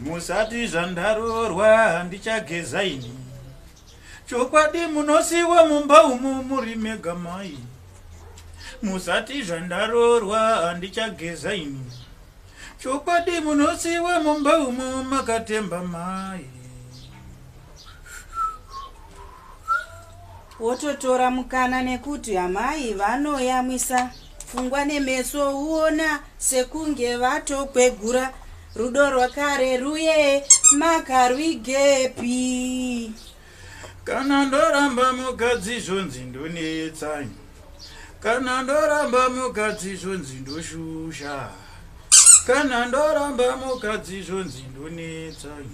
Musati zvandarorwa ndichagezaini. Chokwadi munosiwa mumba umu muri mega mai. Musati zvandarorwa ndichagezaini. Chokwadi munosiwa mumba umu makatemba mai. Wototora mukana nekuti amai vanoyamwisa pfungwa nemeso uona sekunge vatokwegura rudo rwakare ruye makarwigepi. Kana ndoramba mukadzi zvonzi ndonetsai. Kana ndoramba mukadzi zvonzi ndoshusha. Kana ndoramba mukadzi zvonzi ndonetsai.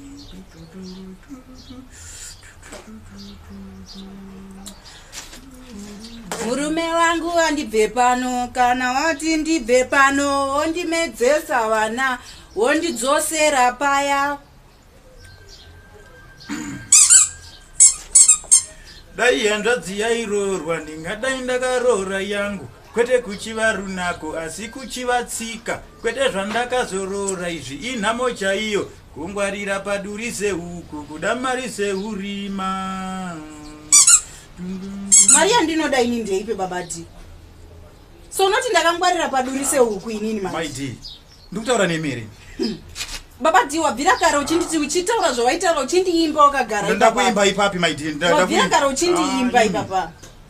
Murume wangu wandibve pano, kana wati ndibve pano wondimedzesa vana wondidzosera paya. Dai hanzvadzi yairorwa ndingadai ndakaroora yangu, kwete kuchiva runako asi kuchiva tsika, kwete zvandakazoroora izvi inhamo chaiyo, kungwarira paduri sehuku kuda mari seurima. Mari yandinoda ini ndeipe babati. So unoti ndakangwarira paduri sehuku inini mari. My dear, ndikutaura nemere. Babati wabvira kare uchinditi uchitaura zvawaitaura uchindiimba wakagara ipapo. Ndakuimba ipapi my dear? Wabvira kare uchindiimba ipapo.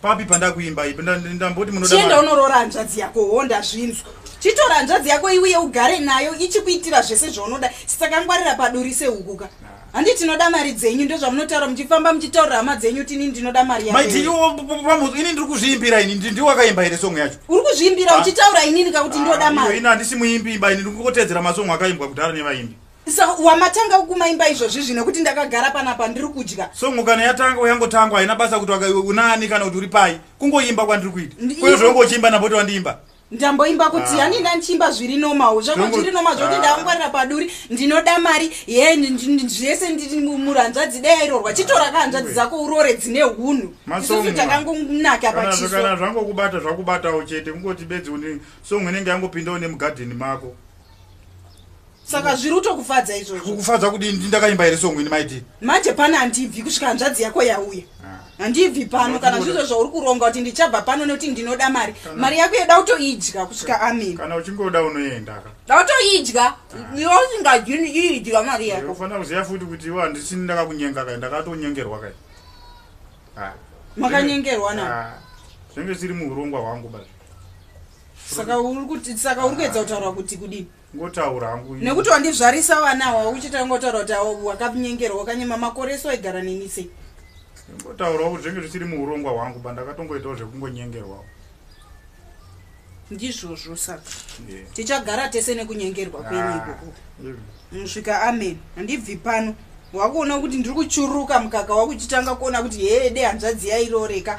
Papi pandakuimba ipapo ndamboti munoda. Chienda unorora hanzvadzi yako honda zvinzwa. Chitora hanzvadzi yako iuye ugare nayo ichikuitira zvese zvaunoda. Sisakangwarira paduri sehukuka. Handi tinoda mari dzenyu ndozva munotaura muchifamba muchitaura hama dzenyu tini ndinoda mari yako. My dear, ini ndiri kuzviimbira ini ndiwo wakaimba ere song yacho. Uri kuzviimbira uchitaura inini kuti ndoda mari. Ina handisi muimbi imba ini ndikungotedzera masong akaimbwa kudhara nevaimbi. Sa wamatanga kumaimba izvozvi zvino kuti ndakagara panapa ndiri kudya. Song kana yatanga uyangotangwa haina basa kuti unani kana kuti uri pai. Kungoimba kwandiri kuita. Kwezvo zvongochimba napoti wandiimba. Ndamboimba kuti yani ndanchimba zviri normal zvako zviri normal zvoti ndangwarira paduri ndinoda mari zvese ndiri muranzvadzi dairorwa chitora kanzvadzi dzako urore dzine hunhu isusu takangonaka pachiso kana zvangokubata zvakubatawo chete kungoti bedzi une song inenge yangopindawo nemugadheni mako. Saka zviri kutokufadza izvozvo. Kukufadza kuti ndakaimba ere song ini maiti. Manje pana handibvi kusvika hanzvadzi yako yauya. Handibvi pano kana zvizvo zvauri kuronga kuti ndichabva pano nekuti ndinoda mari. Mari yako yoda kutoidya kusvika amen. Kana uchingoda unoenda ka. Ndautoidya. Iwe usingadyi idya mari yako. Unofanira kuziva futi kuti iwe handisi ndakakunyenga kai ndakatonyengerwa kai. Makanyengerwa na. Zvenge zviri muurongwa hwangu basi. Saka uri kuedza kutaura kuti kudini? Ngotaura hangu. Nekuti wandizvarisa vana wawo uchita ngotaura kuti wakanyengerwa wakanyema makore so igara nemise. Ngotaura kuti zvenge zvisiri muurongwa hwangu bandakatongoitawo zvekungonyengerwa. Ndizvozvo saka. Tichagara tese nekunyengerwa kwenyu ikoko. Musvika amen. Handibvi pano. Wakuona kuti ndiri kuchuruka mukaka wakuchitanga kuona kuti hede hanzvadzi yairoreka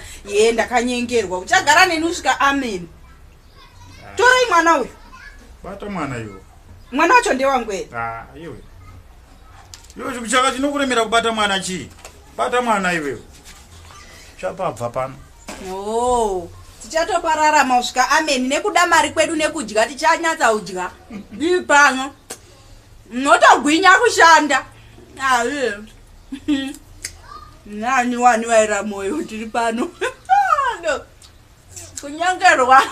ndakanyengerwa. Uchagara neni usvika amen. Torai mwana uyu. Bata mwana iwe. Mwana wacho ndewangu ere? Iwe. Iwe chikuchaka chinokuremera kubata mwana chii? Bata mwana iwe. Chapabva pano. Tichatopararama usvika amen nekuda mari kwedu nekudya tichanyatsa udya. Ndiri pano. Notogwinya kushanda. Nani wani waira moyo tiri pano. Kunyangerwa.